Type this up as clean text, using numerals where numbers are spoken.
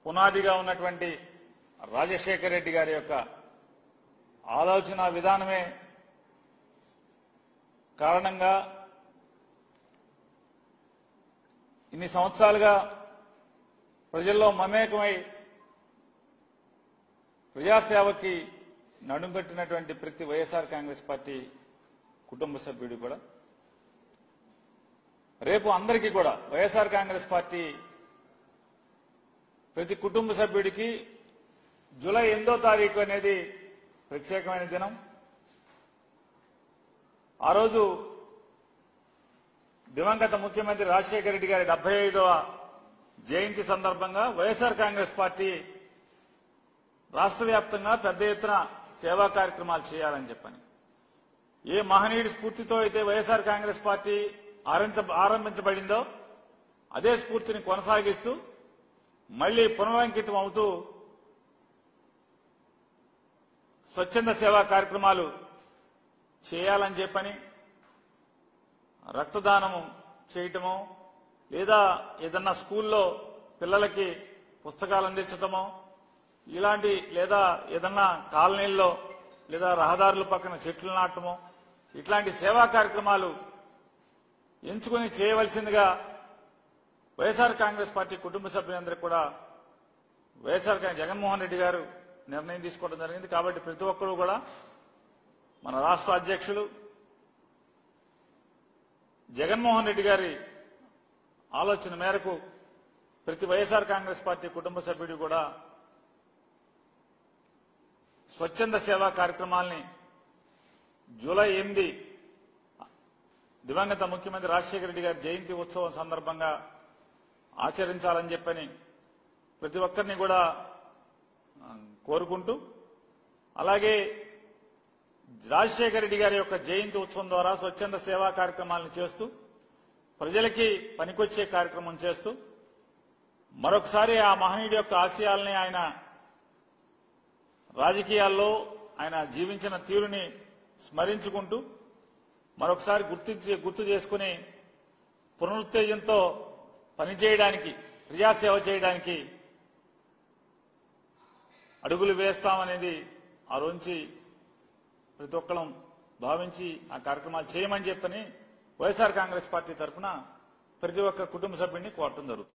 పునాదిగా ఉన్నటువంటి రాజశేఖర రెడ్డి గారి యొక్క ఆలోచన విధానమే కారణంగా ఇన్ని సంవత్సరాలుగా ప్రజల్లో మమేకమై ప్రజాసేవకి నడుంకట్టినటువంటి ప్రతి వైఎస్ఆర్ కాంగ్రెస్ పార్టీ కుటుంబ సభ్యుడు కూడా రేపు అందరికీ కూడా వైఎస్ఆర్ కాంగ్రెస్ పార్టీ ప్రతి కుటుంబ సభ్యుడికి జూలై 8వ తారీఖు అనేది ప్రత్యేకమైన దినం. ఆ రోజు దివంగత ముఖ్యమంత్రి రాజశేఖర రెడ్డి గారి 75వ జయంతి సందర్భంగా వైఎస్ఆర్ కాంగ్రెస్ పార్టీ రాష్ట్ర వ్యాప్తంగా పెద్ద ఎత్తున సేవా కార్యక్రమాలు చేయాలని చెప్పని ఏ మహనీయుడి స్ఫూర్తితో అయితే వైఎస్ఆర్ కాంగ్రెస్ పార్టీ ఆరంభించబడిందో అదే స్ఫూర్తిని కొనసాగిస్తూ మళ్లీ పునరంకితం అవుతూ స్వచ్ఛంద సేవా కార్యక్రమాలు చేయాలని చెప్పని రక్తదానం చేయటమో లేదా ఏదన్నా స్కూల్లో పిల్లలకి పుస్తకాలు అందించటమో ఇలాంటి లేదా ఏదన్నా కాలనీల్లో లేదా రహదారుల పక్కన చెట్లు నాటమో ఇట్లాంటి సేవా కార్యక్రమాలు ఎంచుకుని చేయవలసిందిగా వైఎస్ఆర్ కాంగ్రెస్ పార్టీ కుటుంబ సభ్యులందరికీ కూడా జగన్మోహన్ రెడ్డి గారు నిర్ణయం తీసుకోవడం జరిగింది. కాబట్టి ప్రతి ఒక్కరూ కూడా మన రాష్ట్ర అధ్యక్షులు జగన్మోహన్ రెడ్డి గారి ఆలోచన మేరకు ప్రతి వైఎస్ఆర్ కాంగ్రెస్ పార్టీ కుటుంబ సభ్యుడు కూడా స్వచ్ఛంద సేవా కార్యక్రమాల్ని జూలై 8 దివంగత ముఖ్యమంత్రి రాజశేఖర రెడ్డి గారి జయంతి ఉత్సవం సందర్భంగా ఆచరించాలని చెప్పని ప్రతి ఒక్కరిని కూడా కోరుకుంటూ అలాగే రాజశేఖర రెడ్డి గారి యొక్క జయంతి ఉత్సవం ద్వారా స్వచ్ఛంద సేవా కార్యక్రమాలను చేస్తూ ప్రజలకి పనికొచ్చే కార్యక్రమం చేస్తూ మరొకసారి ఆ మహనీయుడి యొక్క ఆశయాల్ని ఆయన రాజకీయాల్లో ఆయన జీవించిన తీరుని స్మరించుకుంటూ మరొకసారి గుర్తు చేసుకుని పునరుత్తేజంతో పనిచేయడానికి ప్రజాసేవ చేయడానికి అడుగులు వేస్తామనేది ఆ రోజు ప్రతి ఒక్కరం భావించి ఆ కార్యక్రమాలు చేయమని చెప్పని వైఎస్ఆర్ కాంగ్రెస్ పార్టీ తరఫున ప్రతి ఒక్క కుటుంబ సభ్యుడిని కోరటం జరుగుతుంది.